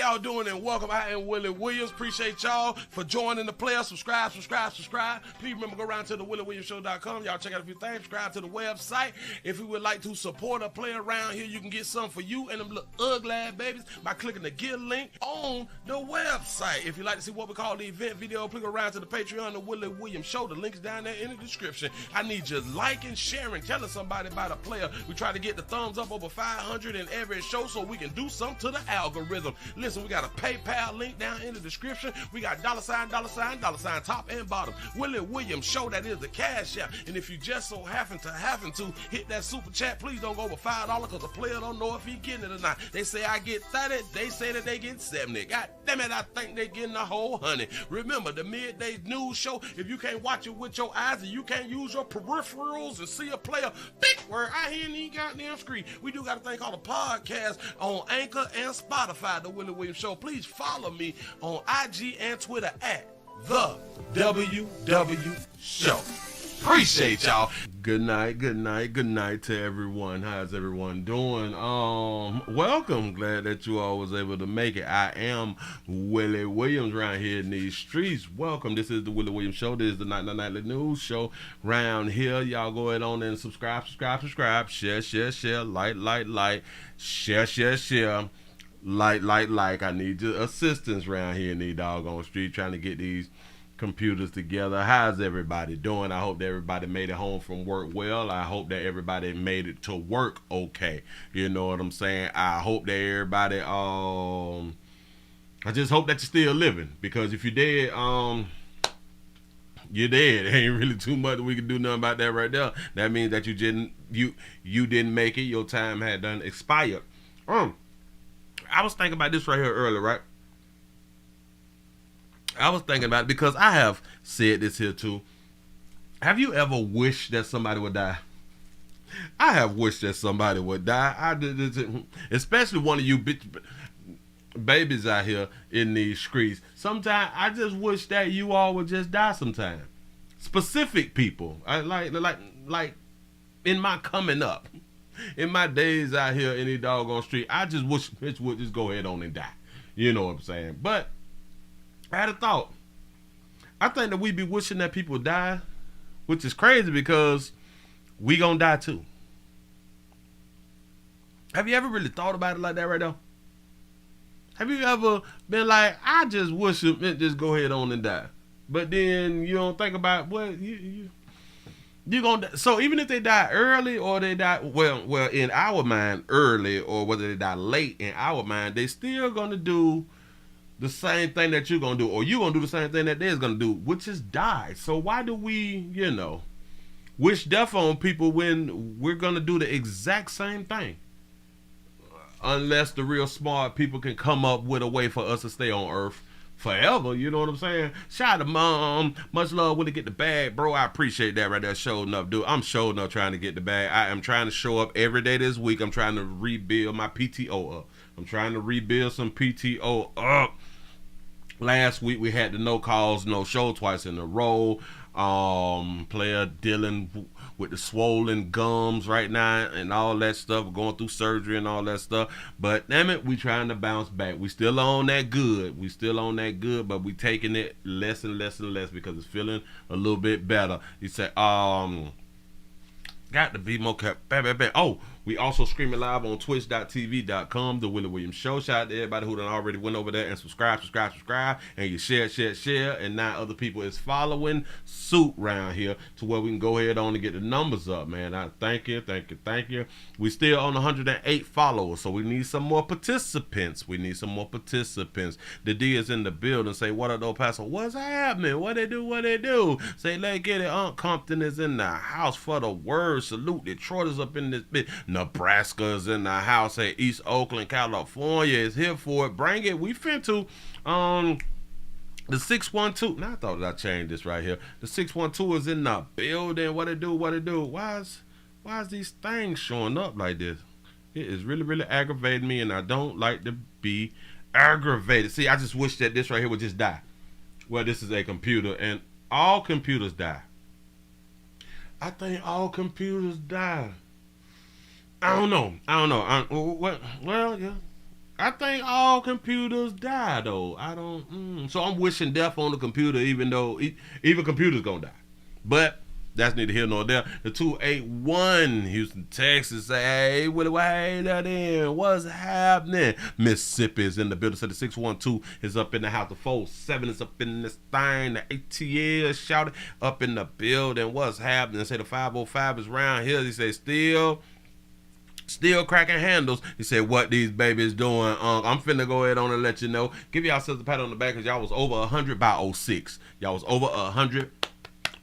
y'all doing and welcome. I am Willie Williams. Appreciate y'all for joining the player. Subscribe. Please remember, go around to the WillieWilliamsShow.com. Y'all check out a few things. Subscribe to the website. If you would like to support a player around here, you can get something for you and them little ugly babies by clicking the Get link on the website. If you'd like to see what we call the event video, click around to the Patreon, the Willie Williams Show. The link is down there in the description. I need you liking, sharing, telling somebody about a player. We try to get the thumbs up over 500 in every show so we can do something to the algorithm. Listen, we got a PayPal link down in the description. We got $, top and bottom. Willie Williams Show, that is the cash app. And if you just so happen to hit that super chat, please don't go over $5 because the player don't know if he getting it or not. They say I get 30, they say that they get 70. God damn it, I think they getting a whole 100. Remember, the midday news show, if you can't watch it with your eyes and you can't use your peripherals and see a player, big word, I hear any goddamn screen. We do got a thing called a podcast on Anchor and Spotify, the Willie Williams Show. Please follow me on IG and Twitter at the WW Show. Appreciate y'all. Good night to everyone. How's everyone doing? Welcome. Glad that you all was able to make it. I am Willie Williams around here in these streets. Welcome. This is the Willie Williams Show. This is the nightly news show around here. Y'all go ahead on and subscribe, share, like, share. Like. I need your assistance around here in these doggone streets trying to get these computers together. How's everybody doing? I hope that everybody made it home from work well. I hope that everybody made it to work okay. You know what I'm saying? I hope that everybody I just hope that you're still living, because if you're dead, you're dead. Ain't really too much we can do nothing about that right there. That means that you didn't make it. Your time had done expired. I was thinking about this right here earlier, right? I was thinking about it because I have said this here too. Have you ever wished that somebody would die? I have wished that somebody would die. I did, especially one of you babies out here in these streets. Sometimes I just wish that you all would just die sometime. Specific people. I like in my coming up, in my days out here in the doggone street, I just wish bitch would just go ahead on and die. You know what I'm saying? But I had a thought. I think that we be wishing that people die, which is crazy because we gonna die too. Have you ever really thought about it like that right now? Have you ever been like, I just wish it just go ahead on and die, but then you don't think about what you gonna. So even if they die early or they die well in our mind early, or whether they die late in our mind, they still gonna do the same thing that you're gonna do, or you're gonna do the same thing that they're gonna do, which is die. So why do we, wish death on people when we're gonna do the exact same thing? Unless the real smart people can come up with a way for us to stay on Earth forever, you know what I'm saying? Shout out to Mom. Much love when they get the bag, bro. I appreciate that right there. Showing up, dude. I'm showing up trying to get the bag. I am trying to show up every day this week. I'm trying to rebuild my PTO up. I'm trying to rebuild some PTO up. Last week we had the no calls, no show twice in a row. Player dealing with the swollen gums right now and all that stuff, going through surgery and all that stuff. But damn it, we trying to bounce back. We still on that good. But we taking it less and less because it's feeling a little bit better. He said, got to be more bam. Oh, we also streaming live on twitch.tv.com, The Willie Williams Show. Shout out to everybody who done already went over there and subscribe, and you share, and now other people is following suit around here to where we can go ahead on and get the numbers up, man. I thank you. We still on 108 followers, so we need some more participants. The D is in the building. Say, what up, though, Pastor? What's happening? What they do? Say, let's get it. Aunt Compton is in the house for the word. Salute. Detroit is up in this bit. Nebraska's in the house. Hey, East Oakland, California is here for it. Bring it. We finna the 612. Now I thought that I changed this right here. The 612 is in the building. What it do? Why is these things showing up like this? It is really aggravating me, and I don't like to be aggravated. See, I just wish that this right here would just die. Well, this is a computer, and all computers die. I think all computers die. I don't know. Well, yeah. I think all computers die though. I don't. So I'm wishing death on the computer, even though even computers gonna die. But that's neither here nor there. The 281 Houston, Texas say, hey, Willie, hey, that in. What's happening? Mississippi is in the building. So the 612 is up in the house. The 47 is up in this thing. The ATL is shouting up in the building. What's happening? Say the 505 is around here. He say still cracking handles. He said, what these babies doing? I'm finna go ahead on and let you know. Give y'all a pat on the back because y'all was over 100 by 06. Y'all was over 100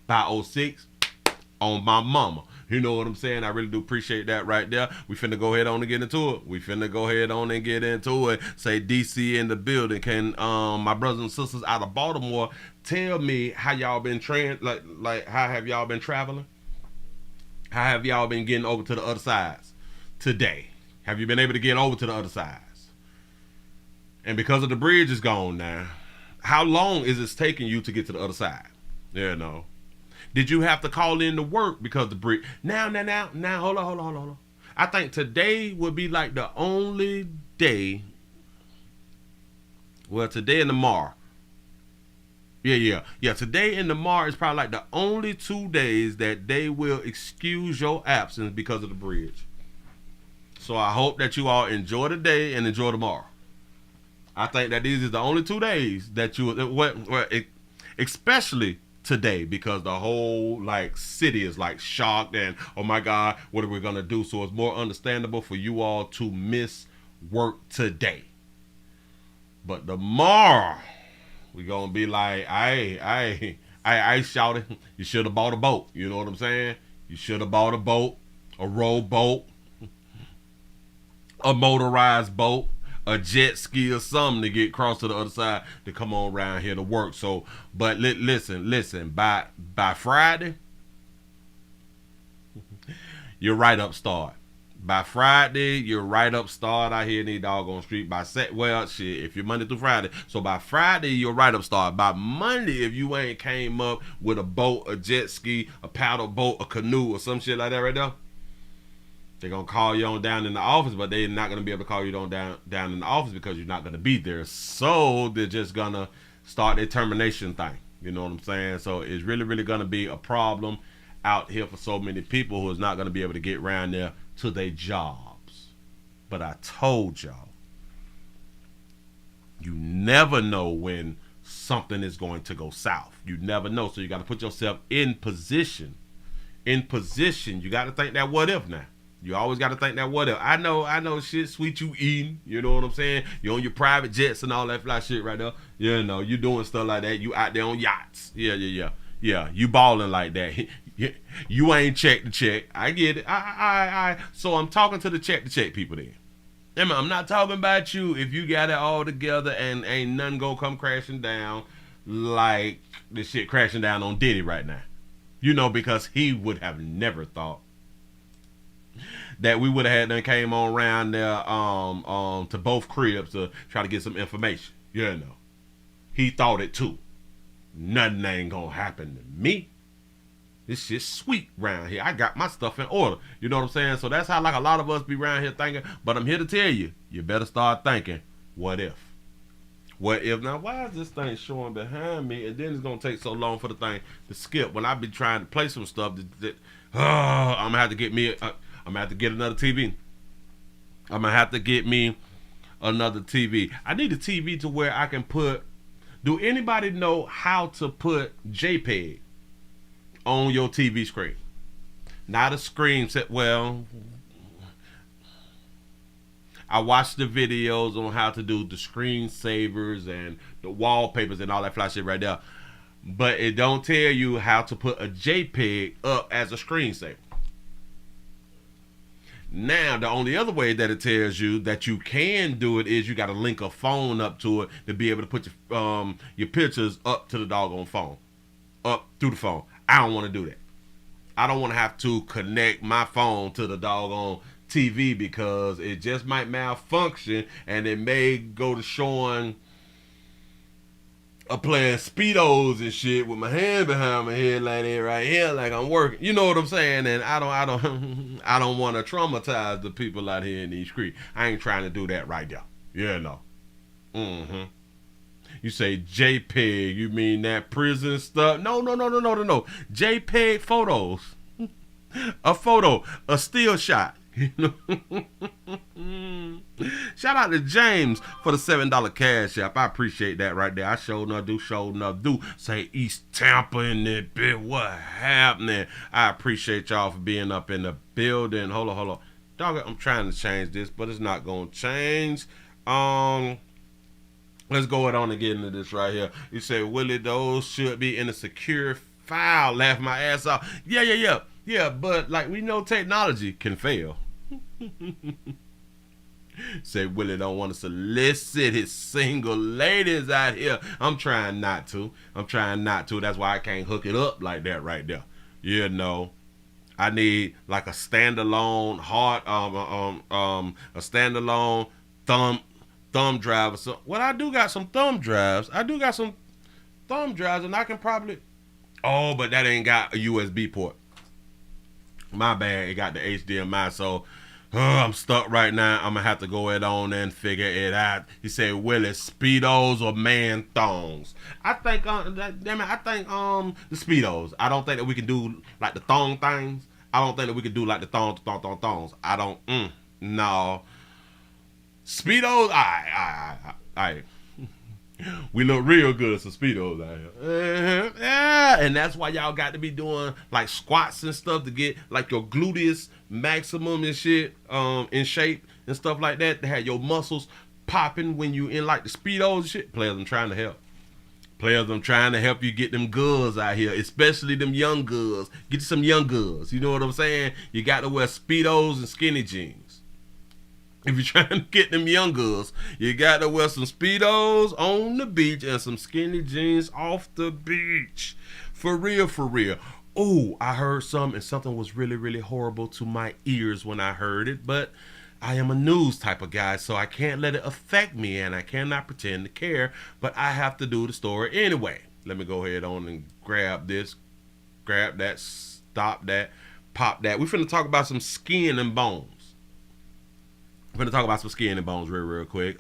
by 06 on my mama. You know what I'm saying? I really do appreciate that right there. We finna go ahead on and get into it. Say DC in the building. Can my brothers and sisters out of Baltimore tell me how y'all been like how have y'all been traveling? How have y'all been getting over to the other sides today? Have you been able to get over to the other sides? And because of the bridge is gone now, how long is it taking you to get to the other side? Yeah, no. Did you have to call in to work because the bridge? Now, hold on. I think today would be like the only day. Well, today and tomorrow. Yeah. Today and tomorrow is probably like the only 2 days that they will excuse your absence because of the bridge. So I hope that you all enjoy the day and enjoy tomorrow. I think that these is the only 2 days that especially today, because the whole like city is like shocked and oh my God, what are we gonna do? So it's more understandable for you all to miss work today. But tomorrow we gonna be like, I shouted, you should have bought a boat. You know what I'm saying? You should have bought a boat, a rowboat, a motorized boat, a jet ski or something to get across to the other side to come on around here to work. So, but listen, by Friday, your write-up start. By Friday, your write-up start out here in the doggone street. If you're Monday through Friday. So by Friday, your write-up start. By Monday, if you ain't came up with a boat, a jet ski, a paddle boat, a canoe, or some shit like that right there, they're going to call you on down in the office, but they're not going to be able to call you on down in the office because you're not going to be there. So they're just going to start their termination thing. You know what I'm saying? So it's really, really going to be a problem out here for so many people who is not going to be able to get around there to their jobs. But I told y'all, you never know when something is going to go south. You never know. So you got to put yourself in position. You got to think that what if now. You always got to think that what if. I know shit sweet you eating. You know what I'm saying? You on your private jets and all that fly shit right there. You know, you doing stuff like that. You out there on yachts. Yeah. You balling like that. You ain't check to check. I get it. So I'm talking to the check to check people then. I'm not talking about you if you got it all together and ain't nothing gonna come crashing down like this shit crashing down on Diddy right now. You know, because he would have never thought that we would have had them came on around there to both cribs to try to get some information. You know. He thought it too. Nothing ain't gonna happen to me. This shit's sweet round here. I got my stuff in order. You know what I'm saying? So that's how like a lot of us be around here thinking. But I'm here to tell you, you better start thinking, what if? What if? Now, why is this thing showing behind me? And then it's going to take so long for the thing to skip. When I be trying to play some stuff, I'm going to have to get me, I'm going to have to get another TV. I'm going to have to get me another TV. I need a TV to where I can put, do anybody know how to put JPEG on your TV screen? Not a screen set. Well, I watched the videos on how to do the screensavers and the wallpapers and all that fly shit right there. But it don't tell you how to put a JPEG up as a screensaver. Now, the only other way that it tells you that you can do it is you got to link a phone up to it to be able to put your pictures up to the doggone phone. Up through the phone. I don't want to do that. I don't want to have to connect my phone to the doggone TV because it just might malfunction and it may go to showing a playing Speedos and shit with my hand behind my head like that right here, like I'm working. You know what I'm saying? And I don't want to traumatize the people out here in these streets. I ain't trying to do that right there. Yeah, no. Mm-hmm. You say JPEG, you mean that prison stuff? No. JPEG photos. A photo, a still shot. Shout out to James for the $7 cash app. I appreciate that right there. I sure enough do. Say East Tampa in there, bit. What happening? I appreciate y'all for being up in the building. Hold on. Dog, I'm trying to change this, but it's not gonna change. Let's go on and get into this right here. You say, Willie, those should be in a secure file. Laugh my ass off. Yeah, but like we know technology can fail. Say Willie don't want to solicit his single ladies out here. I'm trying not to. That's why I can't hook it up like that right there. You know, I need like a standalone a standalone thumb drive or something. Well, I do got some thumb drives. And I can probably. Oh, but that ain't got a USB port. My bad. It got the HDMI, so I'm stuck right now. I'm gonna have to go ahead on and figure it out. He said, Willie, Speedos or man thongs? I think, the Speedos. I don't think that we can do like the thong things. I don't think that we can do like the thongs. I don't. No. Speedos. I. We look real good as some Speedos out here. Yeah, and that's why y'all got to be doing like squats and stuff to get like your gluteus maximum and shit in shape and stuff like that, to have your muscles popping when you in like the Speedos and shit. Players, I'm trying to help. You get them girls out here, especially them young girls. Get you some young girls. You know what I'm saying? You got to wear Speedos and skinny jeans. If you're trying to get them young girls, you got to wear some Speedos on the beach and some skinny jeans off the beach. For real. Oh, I heard something was really, really horrible to my ears when I heard it, but I am a news type of guy, so I can't let it affect me, and I cannot pretend to care, but I have to do the story anyway. Let me go ahead on and grab this, grab that, stop that, pop that. We're finna talk about some skin and bones. Real quick.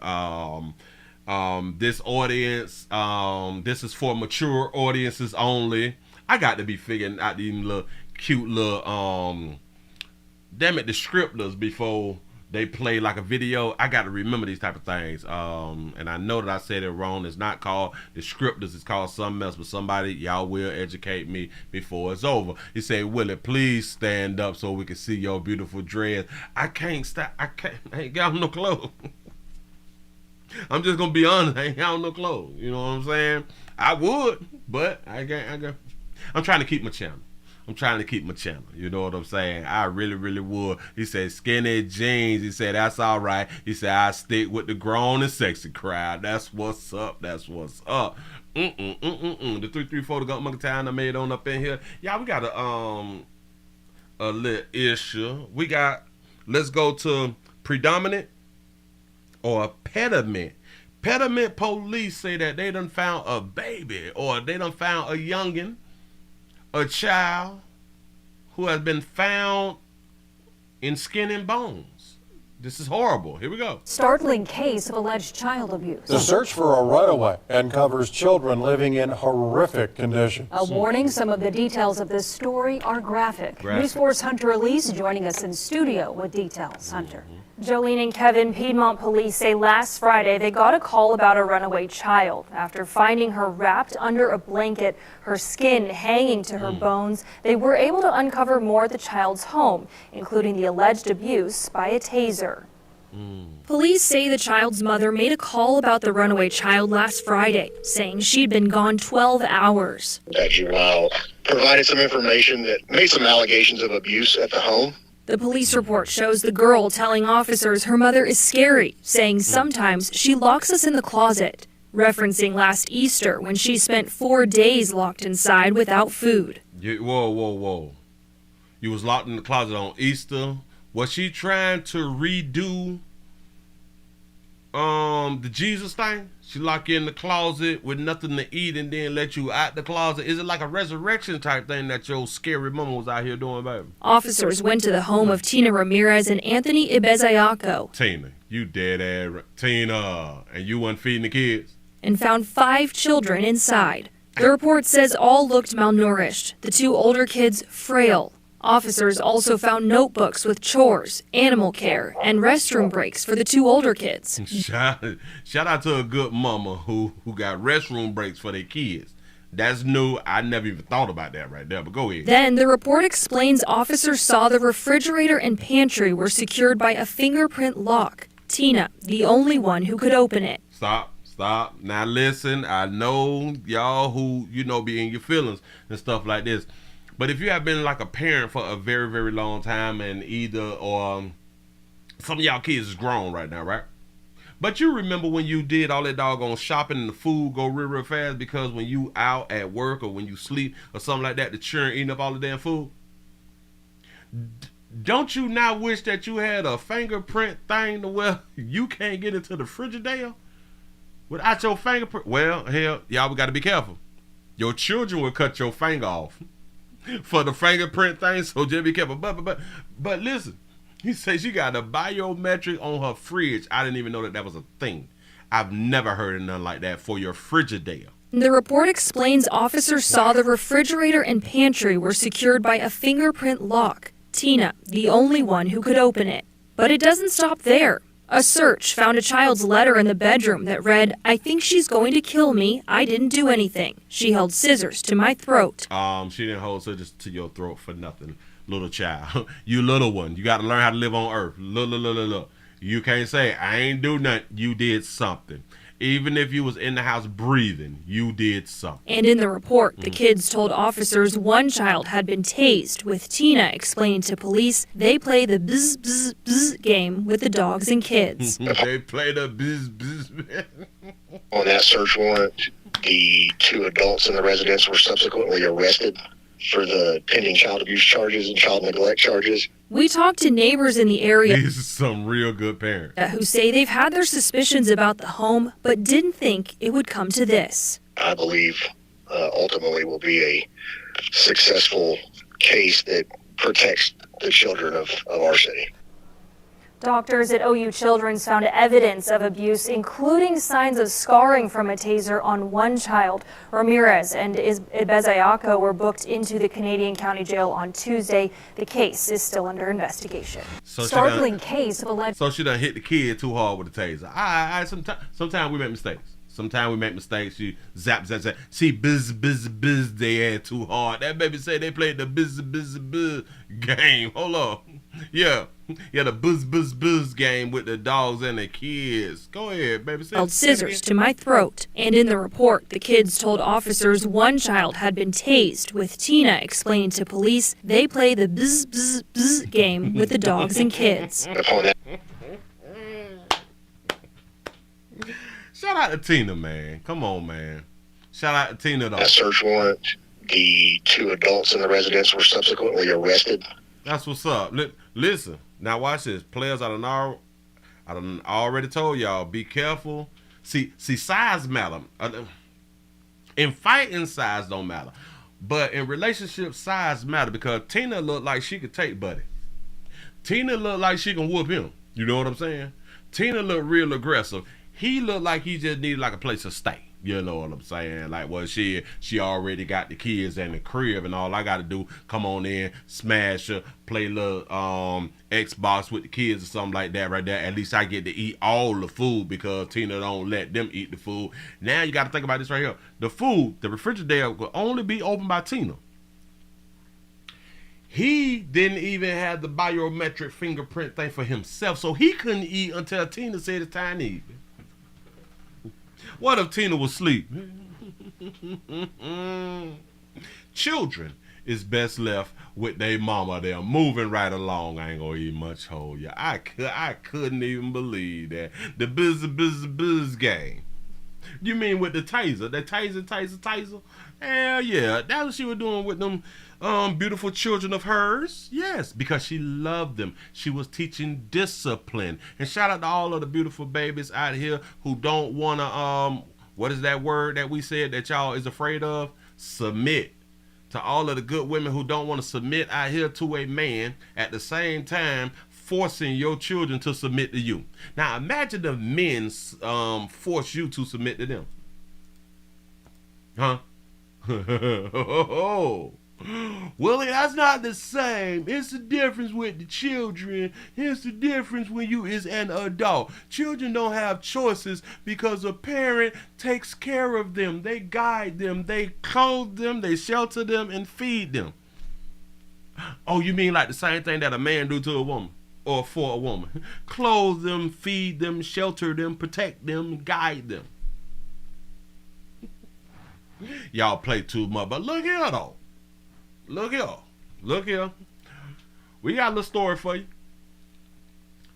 This audience, this is for mature audiences only. I got to be figuring out these little cute little descriptors before they play like a video. I got to remember these type of things. And I know that I said it wrong. It's not called descriptors. It's called something else. But somebody, y'all will educate me before it's over. He said, Willie, please stand up so we can see your beautiful dress. I can't stop. I ain't got no clothes. I'm just going to be honest. I ain't got no clothes. You know what I'm saying? I would, but I can't. I'm trying to keep my channel. You know what I'm saying? I really, really would. He said, skinny jeans. He said, that's all right. He said, I stick with the grown and sexy crowd. That's what's up. The 334 to Monkey Town I made on up in here. Yeah, we got a little issue. Let's go to predominant or pediment. Pediment police say that they done found a baby, or they done found a youngin', a child who has been found in skin and bones. This is horrible. Here we go. Startling case of alleged child abuse. The search for a runaway uncovers children living in horrific conditions. A warning, some of the details of this story are graphic. News 4's Hunter Elise joining us in studio with details. Hunter. Jolene and Kevin, Piedmont police say last Friday they got a call about a runaway child. After finding her wrapped under a blanket, her skin hanging to her bones, they were able to uncover more at the child's home, including the alleged abuse by a taser. Police say the child's mother made a call about the runaway child last Friday, saying she'd been gone 12 hours. That juvenile provided some information that made some allegations of abuse at the home. The police report shows the girl telling officers her mother is scary, saying sometimes she locks us in the closet, referencing last Easter when she spent 4 days locked inside without food. Whoa. You was locked in the closet on Easter. Was she trying to redo the Jesus thing? She lock you in the closet with nothing to eat and then let you out the closet. Is it like a resurrection type thing that your scary mama was out here doing, baby? Officers went to the home of Tina Ramirez and Anthony Ibezayaco. Tina. You dead ass Tina, and you wasn't feeding the kids? And found 5 children inside. The report says all looked malnourished, the 2 older kids frail. Officers also found notebooks with chores, animal care, and restroom breaks for the 2 older kids. Shout out to a good mama who got restroom breaks for their kids. That's new. I never even thought about that right there, but go ahead. Then the report explains officers saw the refrigerator and pantry were secured by a fingerprint lock. Tina, the only one who could open it. Stop. Now listen, I know y'all who, be in your feelings and stuff like this. But if you have been like a parent for a very, very long time, and some of y'all kids is grown right now, right? But you remember when you did all that doggone shopping and the food go real, real fast because when you out at work or when you sleep or something like that, the children eating up all the damn food? Don't you now wish that you had a fingerprint thing to where you can't get into the Frigidaire without your fingerprint? Well, hell, y'all, we got to be careful. Your children will cut your finger off for the fingerprint thing, so just be careful. But listen, he says she got a biometric on her fridge. I didn't even know that was a thing. I've never heard of nothing like that for your Frigidaire. The report explains officers saw the refrigerator and pantry were secured by a fingerprint lock. Tina, the only one who could open it. But it doesn't stop there. A search found a child's letter in the bedroom that read, "I think she's going to kill me. I didn't do anything. She held scissors to my throat." She didn't hold scissors to your throat for nothing, little child. You little one. You got to learn how to live on earth. Look. You can't say, I ain't do nothing. You did something. Even if you was in the house breathing, you did something. And in the report, the kids told officers one child had been tased, with Tina explaining to police they play the bzz bzz bzz game with the dogs and kids. They play the bzz bzz. On that search warrant, the 2 adults in the residence were subsequently arrested for the pending child abuse charges and child neglect charges. We talked to neighbors in the area. These are some real good parents who say they've had their suspicions about the home, but didn't think it would come to this. I believe ultimately will be a successful case that protects the children of our city. Doctors at OU Children's found evidence of abuse, including signs of scarring from a taser on one child. Ramirez and Ibezayako were booked into the Canadian County Jail on Tuesday. The case is still under investigation. Startling case of alleged. So she done hit the kid too hard with a taser. Sometimes we make mistakes. You zap. See, biz, they had too hard. That baby said they played the biz game. Hold on. Yeah, the buzz game with the dogs and the kids. Go ahead, baby. Held scissors to my throat. And in the report, the kids told officers one child had been tased, with Tina explaining to police they play the bzz game with the dogs and kids. Shout out to Tina, man. Come on, man. Shout out to Tina, though. That search warrant, the 2 adults in the residence were subsequently arrested. That's what's up. Listen, now watch this. Players, I done already told y'all, be careful. See, size matter. In fighting, size don't matter. But in relationships, size matter, because Tina looked like she could take Buddy. Tina looked like she can whoop him. You know what I'm saying? Tina looked real aggressive. He looked like he just needed like a place to stay. You know what I'm saying? Like, well, she already got the kids and the crib, and all I got to do, come on in, smash her, play little Xbox with the kids or something like that right there. At least I get to eat all the food, because Tina don't let them eat the food. Now you got to think about this right here. The food, the refrigerator will only be opened by Tina. He didn't even have the biometric fingerprint thing for himself, so he couldn't eat until Tina said it's time to eat. What if Tina was asleep? Children is best left with their mama. They're moving right along. I ain't gonna eat much whole. Yeah, I couldn't even believe that. The buzz game. You mean with the taser? The taser? Hell yeah. That's what she was doing with them beautiful children of hers. Yes, because she loved them. She was teaching discipline. And shout out to all of the beautiful babies out here who don't want to, what is that word that we said that y'all is afraid of? Submit. To all of the good women who don't want to submit out here to a man, at the same time forcing your children to submit to you. Now imagine if men force you to submit to them. Huh? Willie, that's not the same. It's the difference with the children. It's the difference when you is an adult. Children don't have choices because a parent takes care of them. They guide them. They clothe them. They shelter them and feed them. Oh, you mean like the same thing that a man do to a woman or for a woman? Clothe them, feed them, shelter them, protect them, guide them. Y'all play too much, but look here though. Look here. We got a little story for you.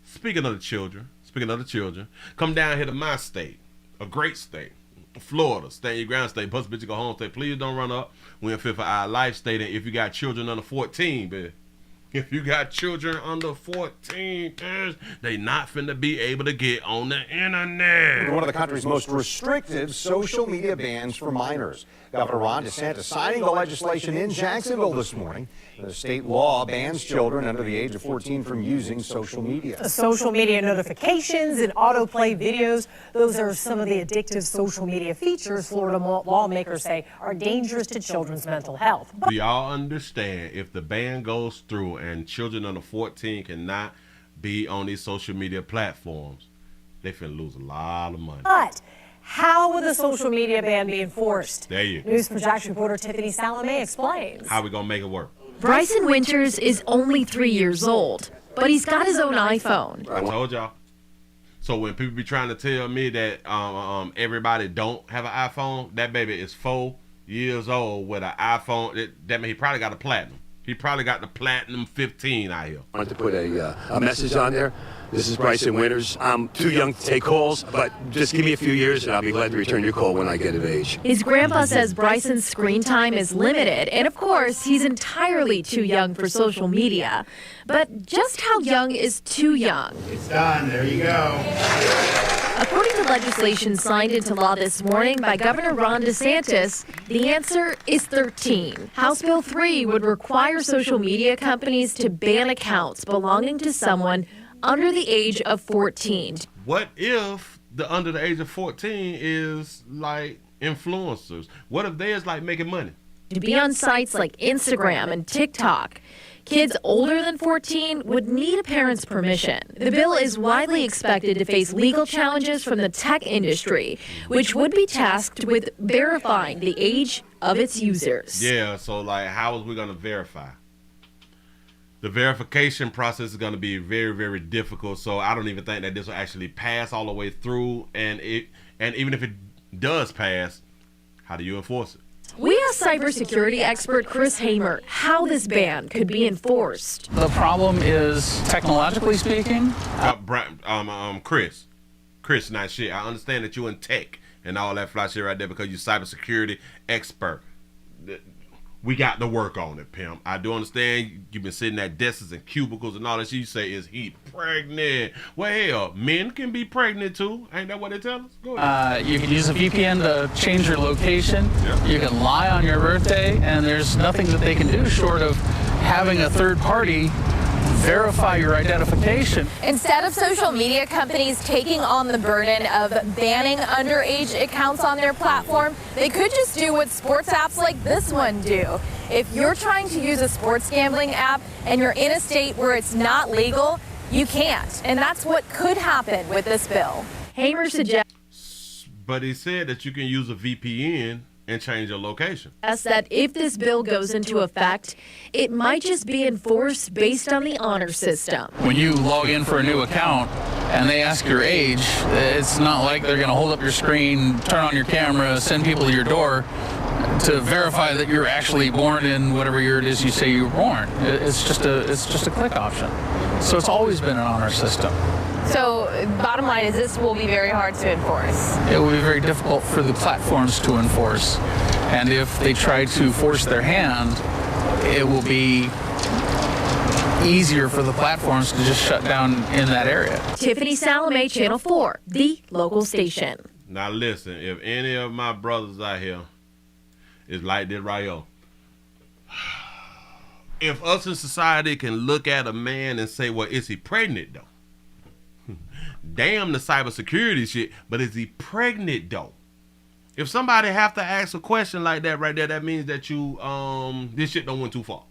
Speaking of the children, come down here to my state, a great state, Florida. Stand your ground state, bust bitch, go home state. Please don't run up. We in fit for our life state. And if you got children under 14, baby. If you got children under 14, they not finna be able to get on the internet. One of the country's most restrictive social media bans for minors. Governor Ron DeSantis signing the legislation in Jacksonville this morning. The state law bans children under the age of 14 from using social media. Social media notifications and autoplay videos, those are some of the addictive social media features Florida lawmakers say are dangerous to children's mental health. Do y'all understand if the ban goes through and children under 14 cannot be on these social media platforms, they finna lose a lot of money. But how will the social media ban be enforced? There you go. News for Jax reporter Tiffany Salome explains. How we gonna make it work? Bryson Winters is only 3 years old, but he's got his own iPhone. I told y'all. So when people be trying to tell me that everybody don't have an iPhone, that baby is 4 years old with an iPhone. That means he probably got a platinum. He probably got the platinum 15 out here. I wanted to put a message on there. This is Bryson Winters. I'm too young to take calls, but just give me a few years and I'll be glad to return your call when I get of age. His grandpa says Bryson's screen time is limited, and of course, he's entirely too young for social media. But just how young is too young? It's done. There you go. According to legislation signed into law this morning by Governor Ron DeSantis, the answer is 13. House Bill 3 would require social media companies to ban accounts belonging to someone under the age of 14. What if the under the age of 14 is like influencers? What if they is like making money? To be on sites like Instagram and TikTok. Kids older than 14 would need a parent's permission. The bill is widely expected to face legal challenges from the tech industry, which would be tasked with verifying the age of its users. Yeah, so like how is we going to verify? The verification process is going to be very, very difficult, so I don't even think that this will actually pass all the way through, and even if it does pass, how do you enforce it? We asked cybersecurity expert Chris Hamer how this ban could be enforced. The problem is, technologically speaking, Chris, not shit. I understand that you're in tech and all that fly shit right there because you're cybersecurity expert. We got to work on it, pimp. I do understand you've been sitting at desks and cubicles and all that shit. You say, is he pregnant? Well, hell, men can be pregnant too. Ain't that what they tell us? Go ahead. you can use a VPN to change your location. Yeah. You can lie on your birthday, and there's nothing that they can do short of having a third party verify your identification. Instead of social media companies taking on the burden of banning underage accounts on their platform, they could just do what sports apps like this one do. If you're trying to use a sports gambling app and you're in a state where it's not legal, you can't. And that's what could happen with this bill. Hamer suggests But he said that you can use a VPN and change your location. that if this bill goes into effect, it might just be enforced based on the honor system. When you log in for a new account and they ask your age, it's not like they're going to hold up your screen, turn on your camera, send people to your door to verify that you're actually born in whatever year it is you say you were born. It's just a click option. So it's always been an honor system. So bottom line is this will be very hard to enforce. It will be very difficult for the platforms to enforce. And if they try to force their hand, it will be easier for the platforms to just shut down in that area. Tiffany Salome, Channel 4, the local station. Now listen, if any of my brothers out here is like this right here, if us in society can look at a man and say, well, is he pregnant though? Damn the cybersecurity shit, but is he pregnant though? If somebody have to ask a question like that right there, that means that you this shit don't went too far.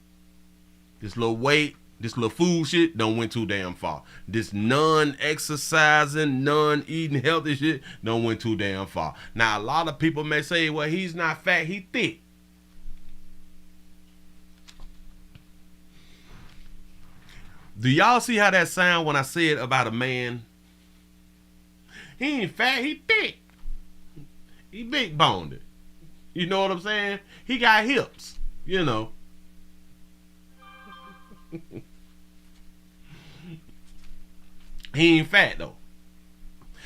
This little weight, this little food shit don't went too damn far. This non-exercising, non-eating healthy shit don't went too damn far. Now a lot of people may say, well, he's not fat, he thick. Do y'all see how that sound when I said about a man? He ain't fat, he thick. He big boned. You know what I'm saying? He got hips, you know. He ain't fat though.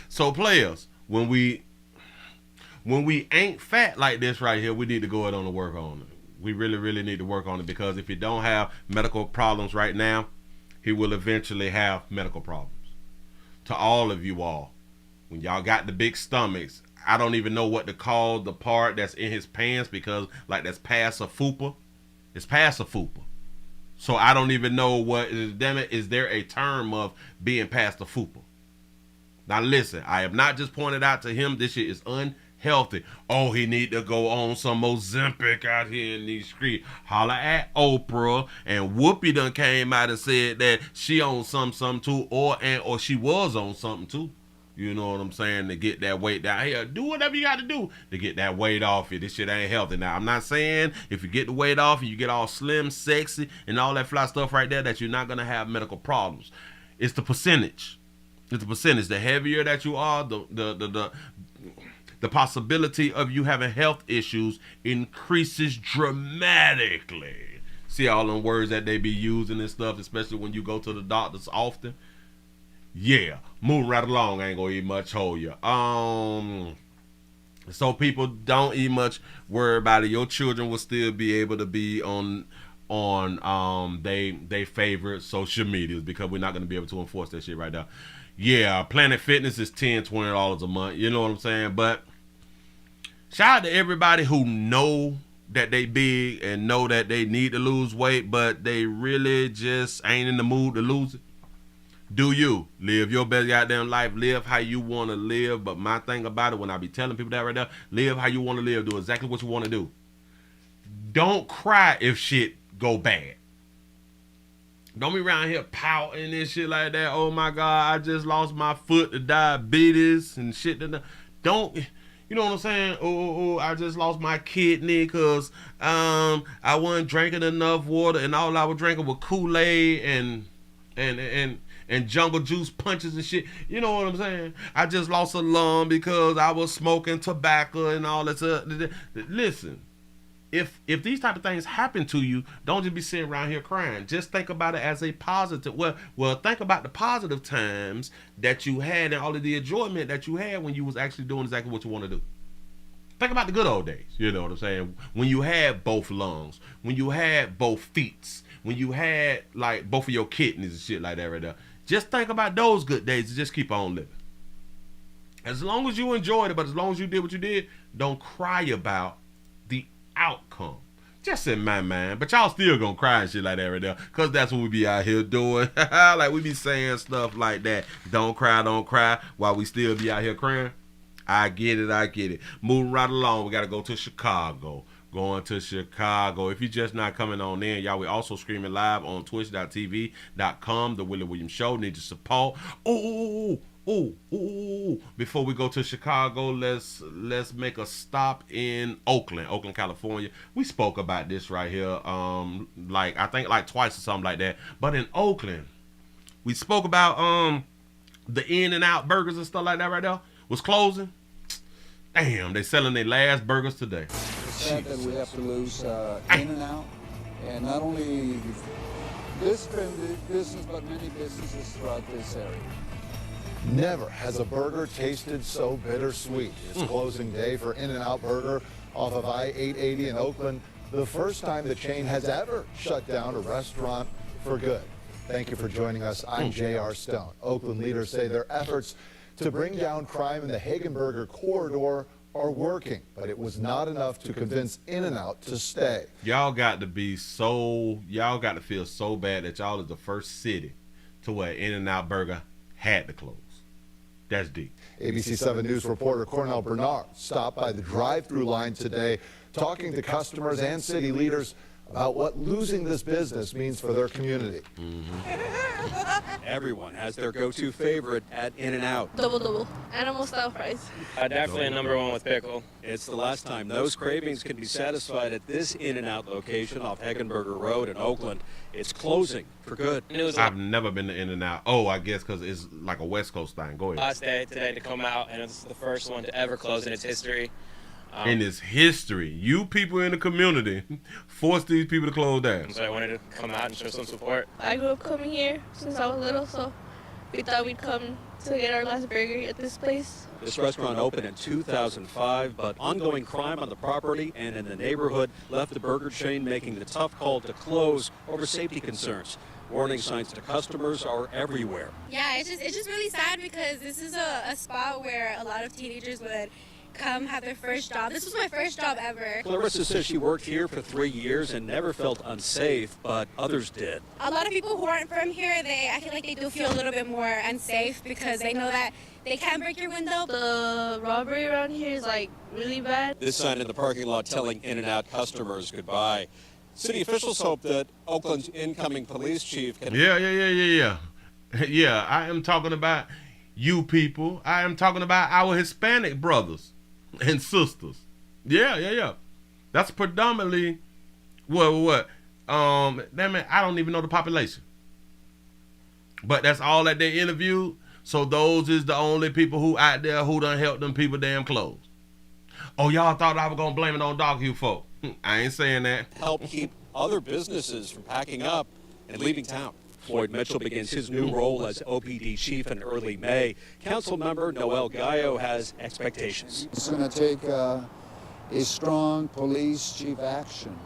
So players, when we ain't fat like this right here, we need to go ahead on and work on it. We really need to work on it, because if you don't have medical problems right now, he will eventually have medical problems. To all of you all, when y'all got the big stomachs, I don't even know what to call the part that's in his pants, because like that's past a fupa. It's past a fupa. So I don't even know what, damn it, is there a term of being past the fupa? Now listen, I have not just pointed out to him this shit is unhealthy. Oh, he need to go on some Ozempic out here in these streets. Holla at Oprah, and Whoopi done came out and said that she on something too, or she was on something too. You know what I'm saying? To get that weight down. Here, do whatever you got to do to get that weight off you. This shit ain't healthy. Now, I'm not saying if you get the weight off and you get all slim, sexy, and all that fly stuff right there, that you're not going to have medical problems. It's the percentage. It's the percentage. The heavier that you are, the possibility of you having health issues increases dramatically. See all them words that they be using and stuff, especially when you go to the doctors often. Yeah, moving right along, I ain't gonna eat much, hold you. So people don't eat much, worry about it. Your children will still be able to be on they favorite social medias, because we're not gonna be able to enforce that shit right now. Yeah, Planet Fitness is $10-20 a month, you know what I'm saying? But shout out to everybody who know that they big and know that they need to lose weight, but they really just ain't in the mood to lose it. Do you live your best goddamn life? Live how you want to live. But my thing about it, when I be telling people that right now, live how you want to live. Do exactly what you want to do. Don't cry if shit go bad. Don't be around here pouting and shit like that. Oh my God, I just lost my foot to diabetes and shit. Don't, you know what I'm saying? Oh, I just lost my kidney because I wasn't drinking enough water, and all I was drinking was Kool-Aid and jungle juice punches and shit. You know what I'm saying? I just lost a lung because I was smoking tobacco and all that. Listen, if these type of things happen to you, don't just be sitting around here crying. Just think about it as a positive. Well, think about the positive times that you had and all of the enjoyment that you had when you was actually doing exactly what you want to do. Think about the good old days. You know what I'm saying? When you had both lungs, when you had both feet, when you had like both of your kidneys and shit like that right there. Just think about those good days and just keep on living. As long as you enjoyed it, but as long as you did what you did, don't cry about the outcome. Just in my mind. But y'all still gonna cry and shit like that right there, because that's what we be out here doing. Like we be saying stuff like that. Don't cry, while we still be out here crying. I get it. Moving right along, we gotta go to Chicago. Going to Chicago. If you're just not coming on in, y'all, we also streaming live on twitch.tv.com, The Willie Williams Show. Need your support. Before we go to Chicago, let's make a stop in Oakland, California. We spoke about this right here, I think twice or something like that. But in Oakland, we spoke about the In-N-Out burgers and stuff like that right there was closing. Damn, they selling their last burgers today. Sad that we have to lose In-N-Out, and not only this business, but many businesses throughout this area. Never has a burger tasted so bittersweet. It's closing day for In-N-Out Burger off of I-880 in Oakland, the first time the chain has ever shut down a restaurant for good. Thank you for joining us. I'm J.R. Stone. Oakland leaders say their efforts to bring down crime in the Hagenberger corridor are working, but it was not enough to convince In-N-Out to stay. Y'all got to feel so bad that y'all is the first city to where In-N-Out Burger had to close. That's deep. ABC 7 News reporter Cornell Bernard stopped by the drive-through line today, talking to customers and city leaders about what losing this business means for their community. Everyone has their go-to favorite at In-N-Out. Double, animal style fries. Definitely a number one with pickle. It's the last time those cravings can be satisfied at this In-N-Out location off Heckenberger Road in Oakland. It's closing for good. I've never been to In-N-Out. Oh, I guess because it's like a West Coast thing. Go ahead. Last day today to come out, and it's the first one to ever close in its history. In its history, you people in the community forced these people to close down. So I wanted to come out and show some support. I grew up coming here since I was little, so we thought we'd come to get our last burger at this place. This restaurant opened in 2005, but ongoing crime on the property and in the neighborhood left the burger chain making the tough call to close over safety concerns. Warning signs to customers are everywhere. Yeah, it's just really sad because this is a spot where a lot of teenagers would come have their first job. This was my first job ever. Clarissa says she worked here for 3 years and never felt unsafe, but others did. A lot of people who aren't from here, I feel like they do feel a little bit more unsafe because they know that they can break your window. The robbery around here is like really bad. This sign in the parking lot telling In-N-Out customers goodbye. City officials hope that Oakland's incoming police chief can... Yeah, I am talking about you people. I am talking about our Hispanic brothers and sisters. Yeah. That's predominantly what? Damn it, I don't even know the population. But that's all that they interviewed. So those is the only people who out there who done helped them people damn close. Oh, y'all thought I was gonna blame it on dog you folk. I ain't saying that. Help keep other businesses from packing up and leaving town. Floyd Mitchell begins his new role as OPD chief in early May. Council member Noel Gallo has expectations. It's going to take a strong police chief action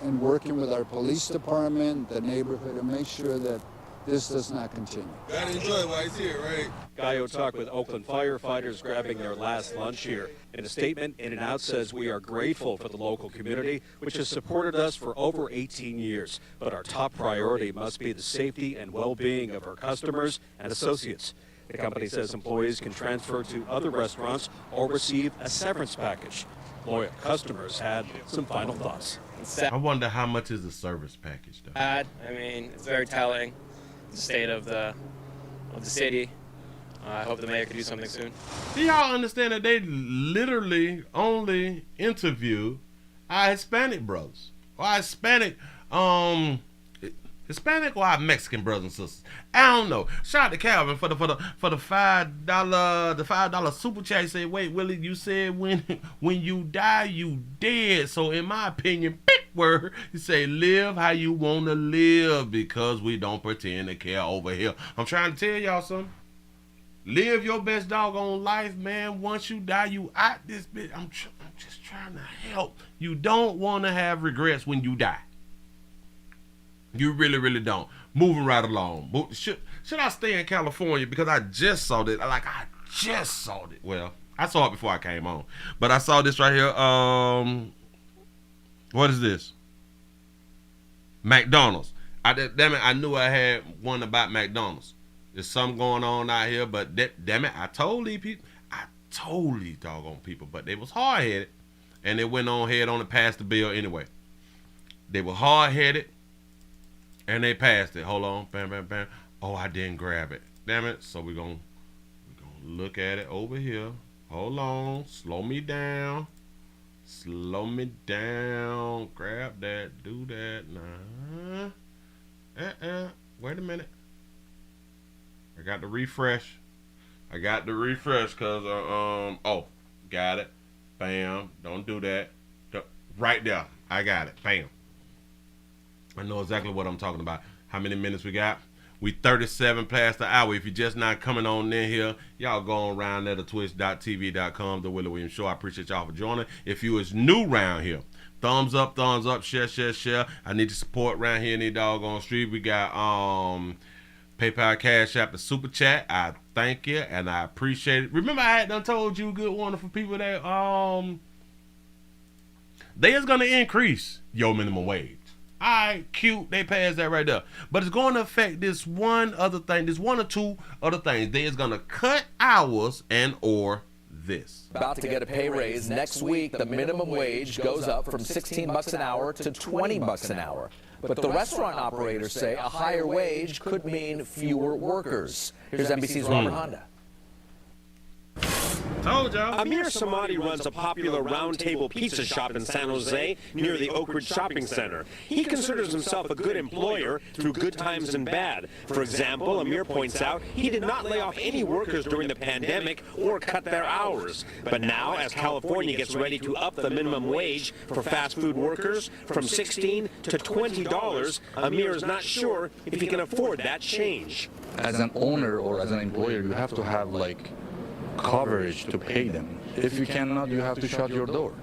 in working with our police department, the neighborhood, to make sure that this does not continue. Gotta enjoy while he's here, right? Gallo talked with Oakland firefighters grabbing their last lunch here. In a statement, In-N-Out says we are grateful for the local community, which has supported us for over 18 years. But our top priority must be the safety and well-being of our customers and associates. The company says employees can transfer to other restaurants or receive a severance package. Loyal customers had some final thoughts. I wonder how much is the service package, though? I mean, it's very telling. The state of the city. I hope the mayor can do something soon. Do y'all understand that they literally only interview our Hispanic brothers, or our Hispanic or our Mexican brothers and sisters? I don't know. Shout out to Calvin for the $5 super chat. He said, "Wait, Willie, you said when you die, you dead." So in my opinion, big word, you say live how you want to live because we don't pretend to care over here. I'm trying to tell y'all something. Live your best doggone life, man. Once you die, you out this bitch. I'm just trying to help. You don't want to have regrets when you die. You really, really don't. Moving right along. Should I stay in California? Because I just saw this. I just saw it. Well, I saw it before I came on. But I saw this right here. What is this? McDonald's. Damn it, I knew I had one about McDonald's. There's something going on out here, but damn it, I told these doggone people, but they was hard-headed, and they went on ahead on and passed the bill anyway. They were hard-headed, and they passed it. Hold on, bam, bam, bam. Oh, I didn't grab it. Damn it. So we're gonna look at it over here. Hold on, slow me down. Grab that, do that. Nah. Wait a minute. I got to refresh because oh, got it. Bam. Don't do that. Right there. I got it. Bam. I know exactly what I'm talking about. How many minutes we got? We 37 past the hour. If you're just not coming on in here, y'all go on around there to twitch.tv.com, The Willie Williams Show. I appreciate y'all for joining. If you is new around here, thumbs up, share. I need your support around here in the doggone street. We got PayPal, Cash App, the Super Chat. I thank you and I appreciate it. Remember, I had done told you, good wonderful people, that they is gonna increase your minimum wage. All right, cute. They passed that right there. But it's going to affect this one other thing. This one or two other things. They is going to cut hours and or this. About to get a pay raise next week. The minimum wage goes up from $16 an hour to $20 an hour. But the restaurant operators say a higher wage could mean fewer workers. Here's NBC's Robert Honda. Told y'all. Amir Samadi runs a popular round-table pizza shop in San Jose near the Oak Ridge Shopping Center. He considers himself a good employer through good times and bad. For example, Amir points out he did not lay off any workers during the pandemic or cut their hours. But now, as California gets ready to up the minimum wage for fast food workers from $16 to $20, Amir is not sure if he can afford that change. As an owner or as an employer, you have to have coverage to pay them. If you cannot, you have to shut your door,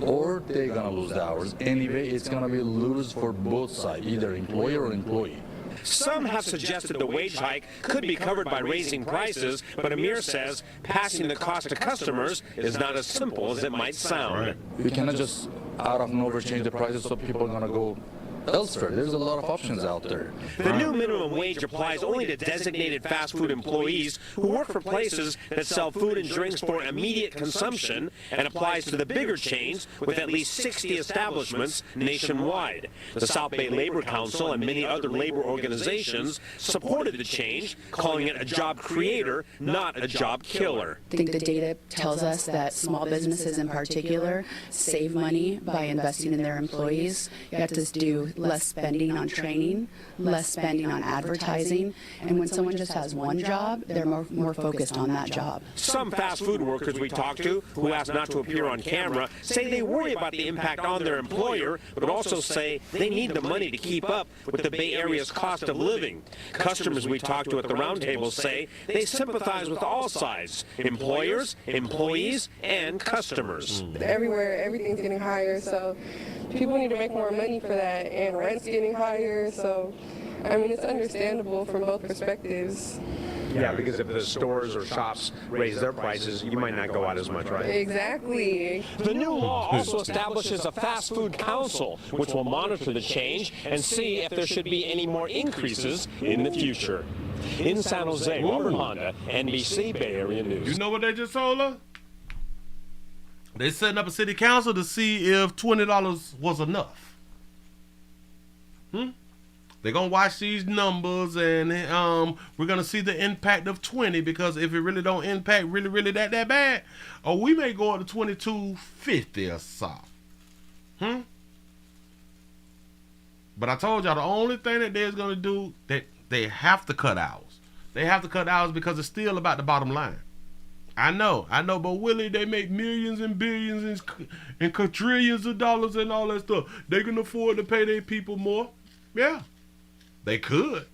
or they're gonna lose the hours. Anyway, it's gonna be lose for both sides, either employer or employee. Some have suggested the wage hike could be covered by raising prices, but Amir says passing the cost to customers is not as simple as it might sound. You cannot just out of nowhere change the prices so people are gonna go elsewhere. There's a lot of options out there. The new minimum wage applies only to designated fast food employees who work for places that sell food and drinks for immediate consumption, and applies to the bigger chains with at least 60 establishments nationwide. The South Bay Labor Council and many other labor organizations supported the change, calling it a job creator, not a job killer. I think the data tells us that small businesses in particular save money by investing in their employees. You have to do less spending on training, less spending on advertising, and when someone just has one job, they're more focused on that job. Some fast food workers we talked to, who asked not to appear on camera, say they worry about the impact on their employer, but also say they need the money to keep up with the Bay Area's cost of living. Customers we talked to at the roundtable say they sympathize with all sides: employers, employees, and customers. Everywhere, everything's getting higher, so people need to make more money for that, and rent's getting higher, so I mean, it's understandable from both perspectives. Yeah, because if the stores or shops raise their prices, you might not go out as much, right? Exactly. The new law also establishes a fast food council, which will monitor the change and see if there should be any more increases in the future. In San Jose, Robert Honda, NBC Bay Area News. You know what they just told us? They setting up a city council to see if $20 was enough. They're going to watch these numbers, and we're going to see the impact of 20, because if it really don't impact really that bad, or we may go up to $22.50 or something. But I told y'all the only thing that they're going to do, that they have to cut hours. They have to cut hours because it's still about the bottom line. I know, but Willie, they make millions and billions and quadrillions of dollars and all that stuff. They can afford to pay their people more. Yeah, they could.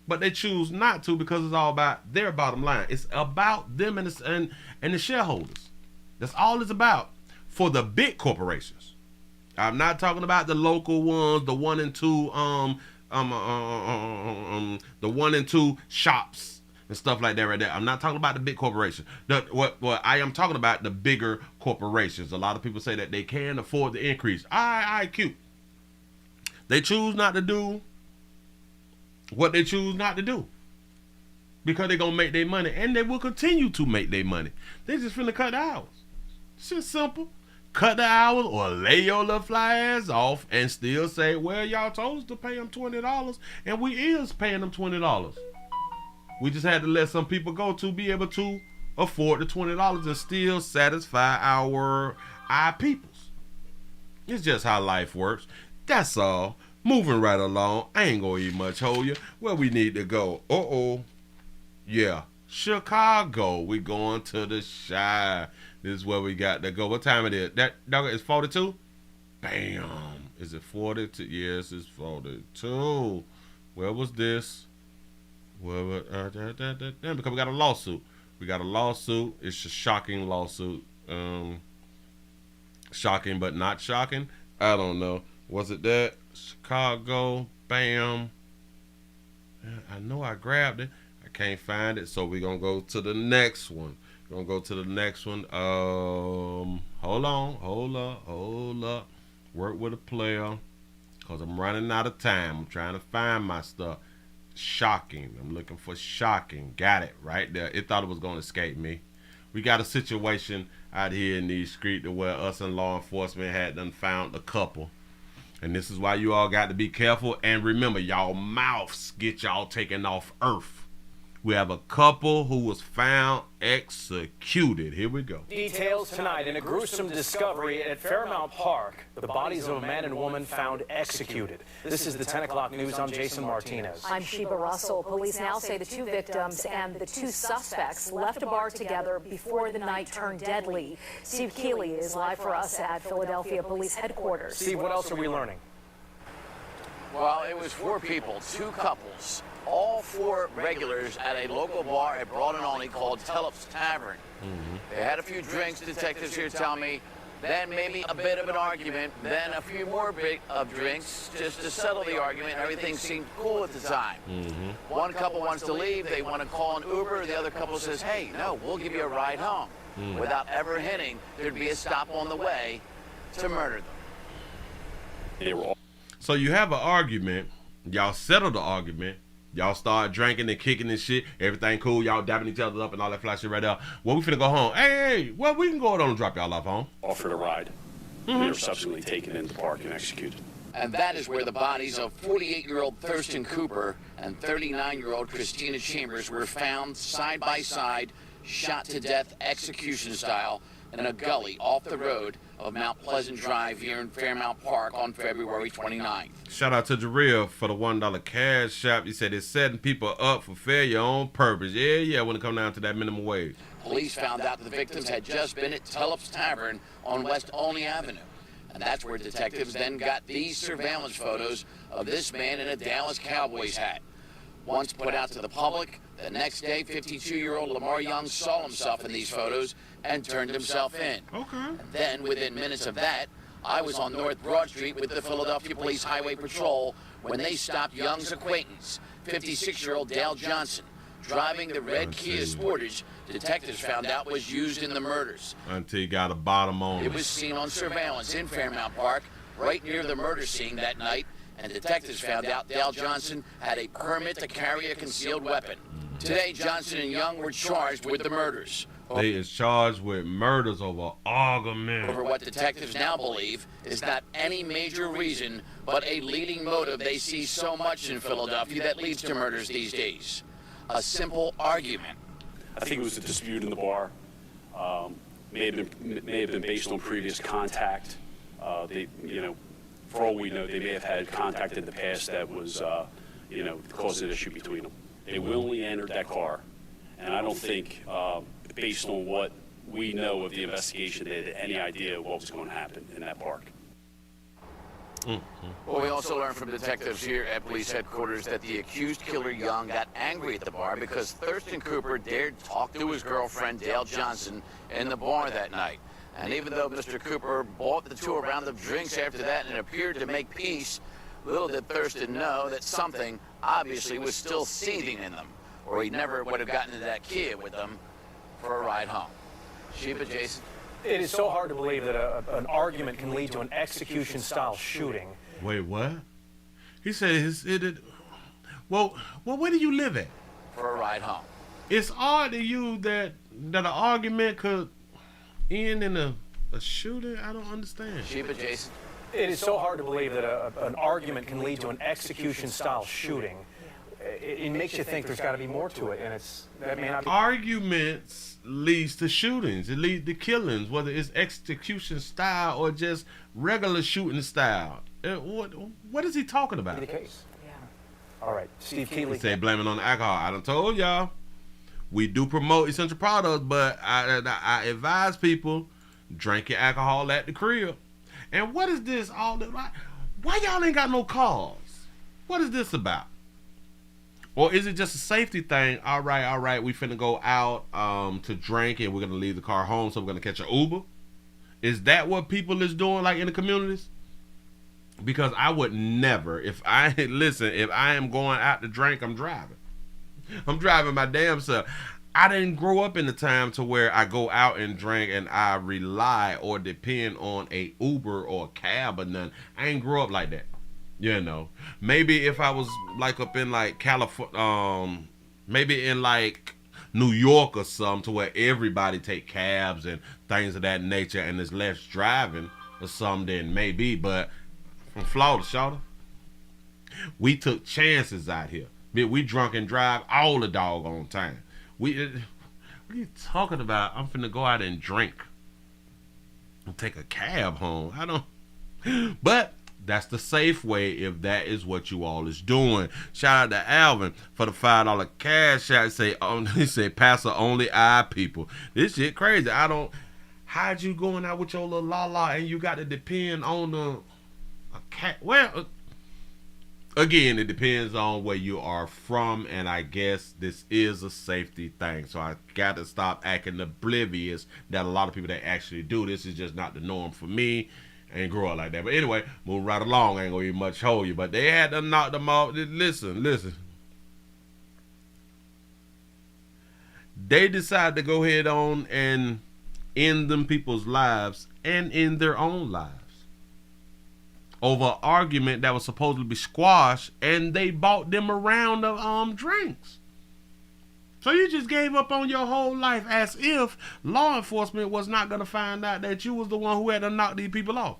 But they choose not to because it's all about their bottom line. It's about them and the shareholders. That's all it's about for the big corporations. I'm not talking about the local ones, the 1 and 2 the 1 and 2 shops and stuff like that right there. I'm not talking about the big corporations. What I am talking about, the bigger corporations. A lot of people say that they can afford the increase. Cute. They choose not to do what they choose not to do because they're going to make their money, and they will continue to make their money. They just finna cut the hours. It's just simple. Cut the hours or lay your little fly ass off and still say, well, y'all told us to pay them $20, and we is paying them $20. We just had to let some people go to be able to afford the $20 and still satisfy our peoples. It's just how life works. That's all. Moving right along. I ain't gonna eat much, hold you. Where we need to go? Yeah, Chicago. We going to the Chi. This is where we got to go. What time it is? That is 42? Bam. Is it 42? Yes, it's 42. Where was this? Because we got a lawsuit. It's a shocking lawsuit. Shocking but not shocking. I don't know. Was it that? Chicago. Bam. I know I grabbed it. I can't find it, so we're going to go to the next one. Hold up. Work with a player, because I'm running out of time. I'm trying to find my stuff. Shocking. I'm looking for shocking. Got it right there. It thought it was going to escape me. We got a situation out here in these streets where us and law enforcement had done found a couple. And this is why you all got to be careful. And remember, y'all mouths get y'all taken off earth. We have a couple who was found executed. Here we go. Details tonight in a gruesome discovery at Fairmount Park. The bodies of a man and woman found executed. This is the 10 o'clock news. I'm Jason Martinez. I'm Sheba Russell. Police now say the two victims and the two suspects left a bar together before the night turned deadly. Steve Keeley is live for us at Philadelphia Police Headquarters. Steve, what else are we learning? Well, it was 4 people, 2 couples, all 4 regulars at a local bar at Broad and Olney called Tellup's Tavern. They had a few drinks, detectives here tell me, then maybe a bit of an argument, then a few more drinks just to settle the argument. Everything seemed cool at the time. One couple wants to leave, they want to call an Uber, the other couple says, hey, no, we'll give you a ride home. Without ever hinting there'd be a stop on the way to murder them. So you have an argument, y'all settle the argument, y'all start drinking and kicking and shit, everything cool, y'all dapping each other up and all that fly shit right there. Well, we finna go home. Hey, well, we can go on and drop y'all off home. Offered a ride. They were subsequently taken into the park and executed. And that is where the bodies of 48-year-old Thurston Cooper and 39-year-old Christina Chambers were found side by side, shot to death execution style in a gully off the road of Mount Pleasant Drive here in Fairmount Park on February 29th. Shout out to Jarrell for the $1 cash shop. He said it's setting people up for failure on purpose. Yeah, when it come down to that minimum wage. Police found out that the victims had just been at Tellup's Tavern on West Olney Avenue. And that's where detectives then got these surveillance photos of this man in a Dallas Cowboys hat. Once put out to the public, the next day, 52-year-old Lamar Young saw himself in these photos and turned himself in. Okay. And then, within minutes of that, I was on North Broad Street with the Philadelphia Police Highway Patrol when they stopped Young's acquaintance, 56-year-old Dale Johnson, driving the red Kia Sportage detectives found out was used in the murders. Until you got a bottom on it. It was seen on surveillance in Fairmount Park, right near the murder scene that night, and detectives found out Dale Johnson had a permit to carry a concealed weapon. Today, Johnson and Young were charged with the murders. They is charged with murders over argument. Over what detectives now believe is not any major reason, but a leading motive they see so much in Philadelphia that leads to murders these days. A simple argument. I think it was a dispute in the bar. May have been based on previous contact. For all we know, they may have had contact in the past that was, caused an issue between them. They willingly entered that car, and I don't think, based on what we know of the investigation, they had any idea what was going to happen in that park. Well, we also learned from detectives here at police headquarters that the accused killer Young got angry at the bar because Thurston Cooper dared talk to his girlfriend Dale Johnson in the bar that night. And even though Mr. Cooper bought the two a round of drinks after that and appeared to make peace, little did Thurston know that something obviously was still seething in them, or he never would have gotten into that Kia with them for a ride home. Sheba, Jason. It is so hard to believe that an argument can lead to an execution-style shooting. Wait, what? He said well, where do you live at? For a ride home. It's odd to you that an argument could end in a shooting. I don't understand. Sheba, Jason. It is so hard to believe that an argument can lead to an execution-style shooting. It makes you think there's got to be more to it, and that may not be. Arguments leads to shootings. It leads to killings, whether it's execution style or just regular shooting style. What is he talking about? The case. Yeah. All right, Steve Keeley. He said blaming on the alcohol. I done told y'all. We do promote essential products, but I advise people drink your alcohol at the crib. And what is this all? Why y'all ain't got no cars? What is this about? Or is it just a safety thing? All right, we finna go out to drink and we're gonna leave the car home, so we're gonna catch an Uber. Is that what people is doing, like in the communities? Because I would never, if I am going out to drink, I'm driving. I'm driving my damn self. I didn't grow up in the time to where I go out and drink and I rely or depend on a Uber or a cab or nothing. I ain't grow up like that. You know, maybe if I was like up in like California, maybe in like New York or something, to where everybody take cabs and things of that nature and there's less driving or something, then maybe. But from Florida, Shawty, we took chances out here. We drunk and drive all the doggone time. What are you talking about? I'm finna go out and drink and take a cab home. I don't. But that's the safe way if that is what you all is doing. Shout out to Alvin for the $5 cash out. He say pastor only eye people. This shit crazy. I don't. How'd you going out with your little la and you got to depend on a cat? Well. Again, it depends on where you are from, and I guess this is a safety thing. So I got to stop acting oblivious that a lot of people that actually do this is just not the norm for me. I ain't grow up like that. But anyway, move right along. I ain't gonna even much hold you. But they had to knock them off. Listen. They decided to go ahead on and end them people's lives and end their own lives over an argument that was supposed to be squashed, and they bought them a round of drinks. So you just gave up on your whole life as if law enforcement was not going to find out that you was the one who had to knock these people off.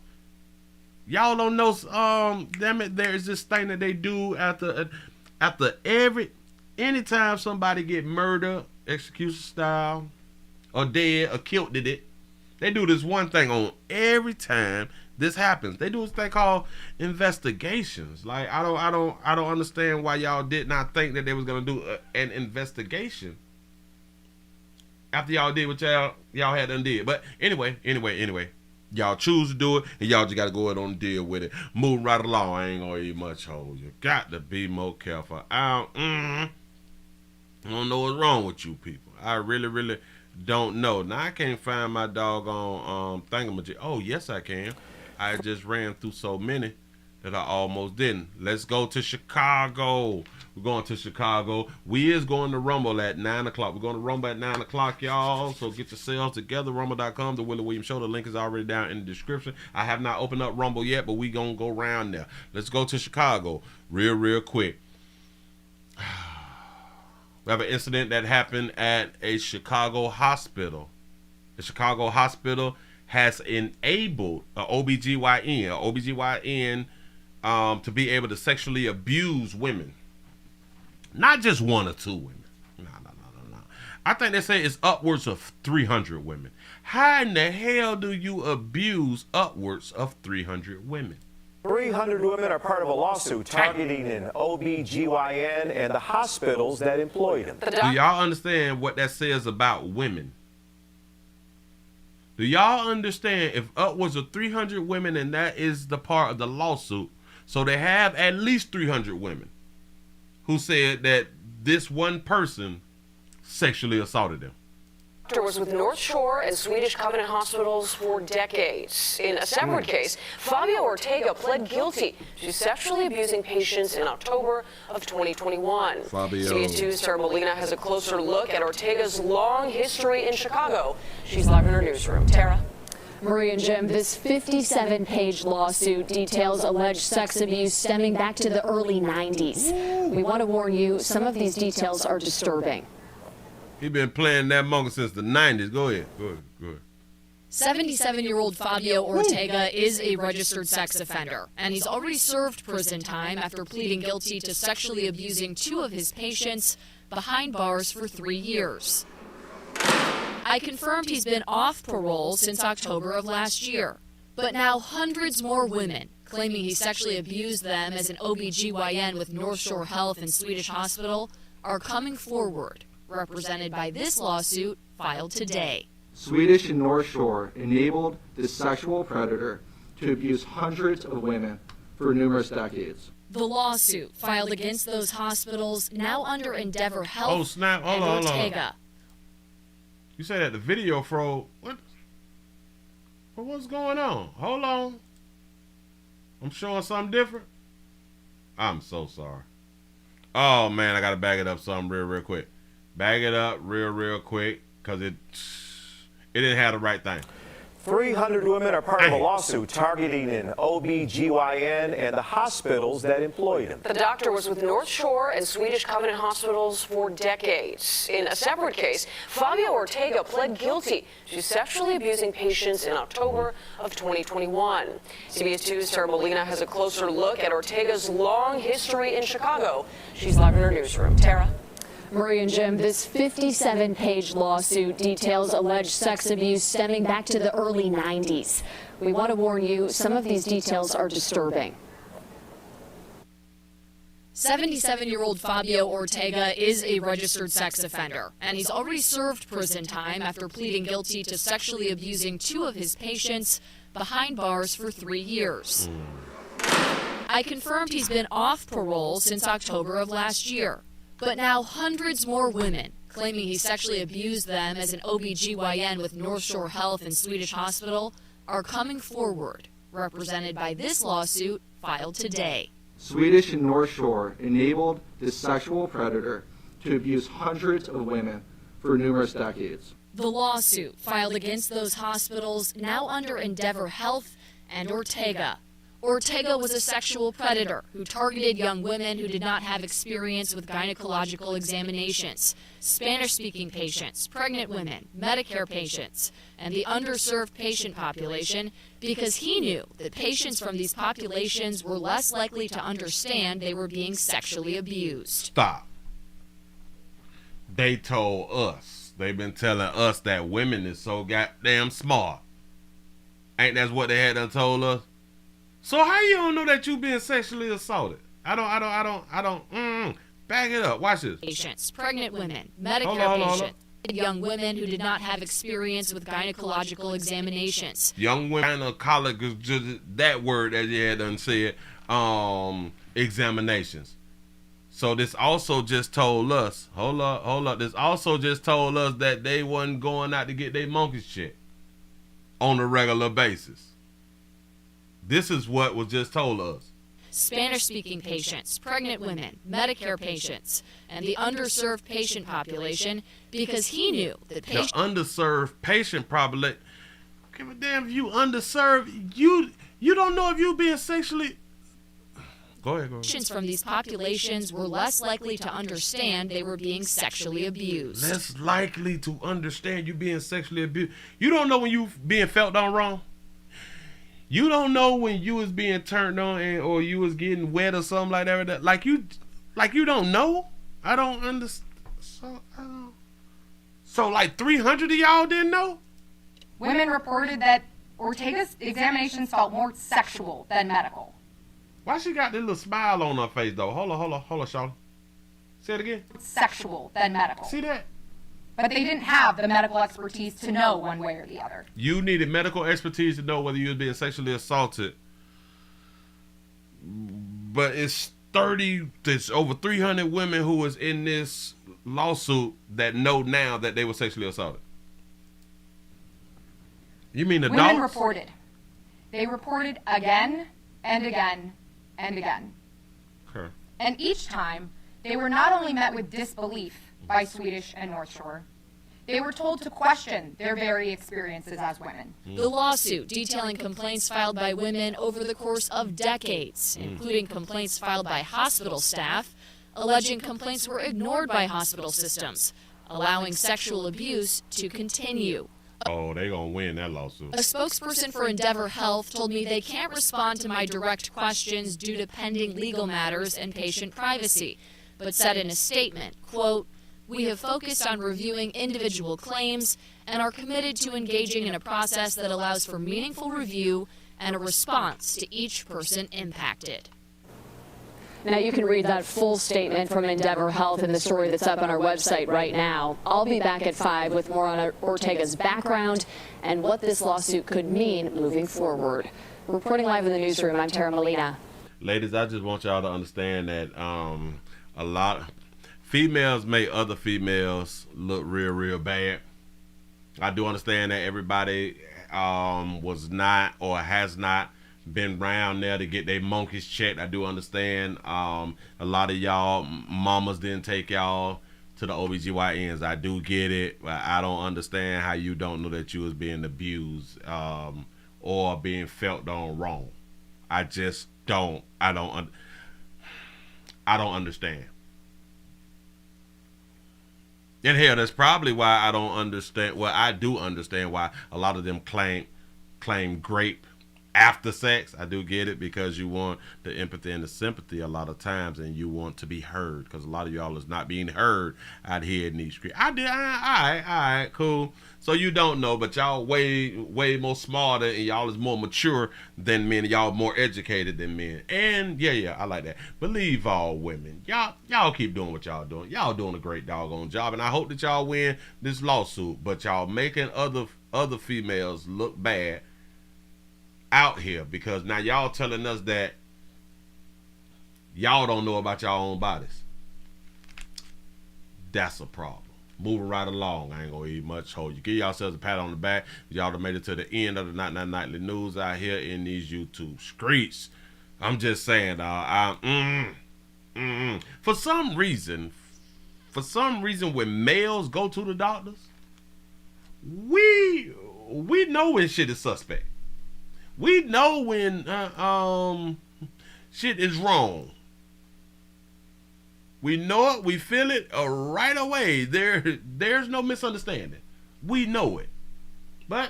Y'all don't know, damn it, there's this thing that they do after anytime somebody get murdered, execution style, or dead, or killed it, they do this one thing on every time this happens. They do this thing called investigations. Like I don't understand why y'all did not think that they was gonna do an investigation after y'all did what y'all had done did. But anyway, y'all choose to do it, and y'all just gotta go ahead and deal with it. Moving right along. I ain't gonna eat much hold. You got to be more careful. I don't know what's wrong with you people. I really don't know. Now I can't find my doggone thingamajig. Oh yes I can. I just ran through so many that I almost didn't. Let's go to Chicago. We're going to Chicago. We is going to Rumble at 9 o'clock. We're going to Rumble at 9 o'clock, y'all. So get yourselves together. Rumble.com, The Willie Williams Show. The link is already down in the description. I have not opened up Rumble yet, but we going to go around there. Let's go to Chicago real quick. We have an incident that happened at a Chicago hospital. The Chicago hospital has enabled an OBGYN to be able to sexually abuse women. Not just one or two women. No. I think they say it's upwards of 300 women. How in the hell do you abuse upwards of 300 women? 300 women are part of a lawsuit targeting an OBGYN and the hospitals that employed him. Do y'all understand what that says about women? Do y'all understand if upwards of 300 women, and that is the part of the lawsuit, so they have at least 300 women who said that this one person sexually assaulted them. Doctor was with North Shore and Swedish Covenant hospitals for decades. In a separate case, Fabio Ortega pled guilty to sexually abusing patients in October of 2021. CBS 2's Tara Molina has a closer look at Ortega's long history in Chicago. She's live in her newsroom. Tara? Marie and Jim, this 57-page lawsuit details alleged sex abuse stemming back to the early 90s. We want to warn you, some of these details are disturbing. He been playing that monkey since the 90s. Go ahead. 77-year-old Fabio Ortega is a registered sex offender, and he's already served prison time after pleading guilty to sexually abusing 2 of his patients behind bars for 3 years. I confirmed he's been off parole since October of last year, but now hundreds more women claiming he sexually abused them as an OBGYN with North Shore Health and Swedish Hospital are coming forward, represented by this lawsuit filed today. Swedish and North Shore enabled this sexual predator to abuse hundreds of women for numerous decades. The lawsuit filed against those hospitals now under Endeavor Health. Oh snap! Hold on. Ortega. You said that the video froze. What? What's going on? Hold I'm showing something different? I'm so sorry. Oh, man, I got to bag it up something real quick. Bag it up real quick because it didn't have the right thing. 300 women are part of a lawsuit targeting an OB/GYN and the hospitals that employed him. The doctor was with North Shore and Swedish Covenant hospitals for decades. In a separate case, Fabio Ortega pled guilty to sexually abusing patients in October of 2021. CBS 2's Tara Molina has a closer look at Ortega's long history in Chicago. She's live in her newsroom. Tara? Marie and Jim, this 57-page lawsuit details alleged sex abuse stemming back to the early 90s. We want to warn you, some of these details are disturbing. 77-year-old Fabio Ortega is a registered sex offender, and he's already served prison time after pleading guilty to sexually abusing 2 of his patients behind bars for 3 years. I confirmed he's been off parole since October of last year. But now hundreds more women claiming he sexually abused them as an OB/GYN with North Shore Health and Swedish Hospital are coming forward, represented by this lawsuit filed today. Swedish and North Shore enabled this sexual predator to abuse hundreds of women for numerous decades. The lawsuit filed against those hospitals now under Endeavor Health and Ortega. Ortega was a sexual predator who targeted young women who did not have experience with gynecological examinations, Spanish-speaking patients, pregnant women, Medicare patients, and the underserved patient population because he knew that patients from these populations were less likely to understand they were being sexually abused. Stop. They told us. They've been telling us that women is so goddamn smart. Ain't that what they had done told us? So how you don't know that you being sexually assaulted? I don't. Back it up. Watch this. Patients, pregnant women, Medicare patients, young women who did not have experience with gynecological examinations. Young women, gynecological, just that word that you had done said, examinations. So this also just told us, hold up. This also just told us that they wasn't going out to get their monkey shit on a regular basis. This is what was just told us. Spanish-speaking patients, pregnant women, Medicare patients, and the underserved patient population because he knew that patients... The underserved patient population... Give a damn if you underserved. You don't know if you being sexually... Go ahead. Patients from these populations were less likely to understand they were being sexually abused. Less likely to understand you being sexually abused. You don't know when you being felt on wrong? You don't know when you was being turned on or you was getting wet or something like that. Like you don't know. I don't understand. So like 300 of y'all didn't know. Women reported that Ortega's examinations felt more sexual than medical. Why she got this little smile on her face though? Hold on, Charlotte. Say it again. Sexual than medical. See that? But they didn't have the medical expertise to know one way or the other. You needed medical expertise to know whether you was being sexually assaulted. But it's over 300 women who was in this lawsuit that know now that they were sexually assaulted. You mean adults? Women reported. They reported again and again and again. Okay. And each time, they were not only met with disbelief by Swedish and North Shore, they were told to question their very experiences as women. The lawsuit detailing complaints filed by women over the course of decades, including complaints filed by hospital staff, alleging complaints were ignored by hospital systems, allowing sexual abuse to continue. Oh, they gonna win that lawsuit. A spokesperson for Endeavor Health told me they can't respond to my direct questions due to pending legal matters and patient privacy, but said in a statement, quote, "We have focused on reviewing individual claims and are committed to engaging in a process that allows for meaningful review and a response to each person impacted." Now, you can read that full statement from Endeavor Health in the story that's up on our website right now. I'll be back at 5 with more on Ortega's background and what this lawsuit could mean moving forward. Reporting live in the newsroom, I'm Tara Molina. Ladies, I just want y'all to understand that a lot females make other females look real bad. I do understand that everybody was not or has not been round there to get their monkeys checked. I do understand. A lot of y'all mamas didn't take y'all to the OBGYNs. I do get it, but I don't understand how you don't know that you was being abused or being felt on wrong. I just don't. I don't understand. And hell, that's probably why I don't understand. Well, I do understand why a lot of them claim grape after sex. I do get it, because you want the empathy and the sympathy a lot of times, and you want to be heard, because a lot of y'all is not being heard out here in these streets. All right, cool. So you don't know, but y'all way more smarter, and y'all is more mature than men. Y'all more educated than men. And yeah, I like that. Believe all women. Y'all keep doing what y'all doing. Y'all doing a great doggone job, and I hope that y'all win this lawsuit. But y'all making other females look bad out here, because now y'all telling us that y'all don't know about y'all own bodies. That's a problem. Moving right along. I ain't gonna eat much. Hold you. Give yourselves a pat on the back. Y'all done made it to the end of the Nightly News out here in these YouTube streets. I'm just saying, for some reason, when males go to the doctors, we know when shit is suspect. We know when shit is wrong. We know it, we feel it right away. There's no misunderstanding. We know it. But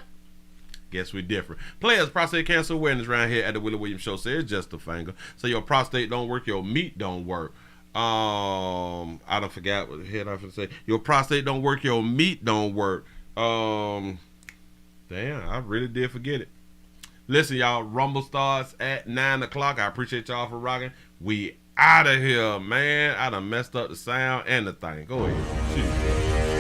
guess we different. Players, prostate cancer awareness around here at the Willie Williams Show says just a finger. So your prostate don't work, your meat don't work. I don't forget what the head I was say. Your prostate don't work, your meat don't work. Damn, I really did forget it. Listen, y'all, Rumble starts at 9 o'clock. I appreciate y'all for rocking. We out of here, man. I done messed up the sound and the thing. Go ahead. Shoot.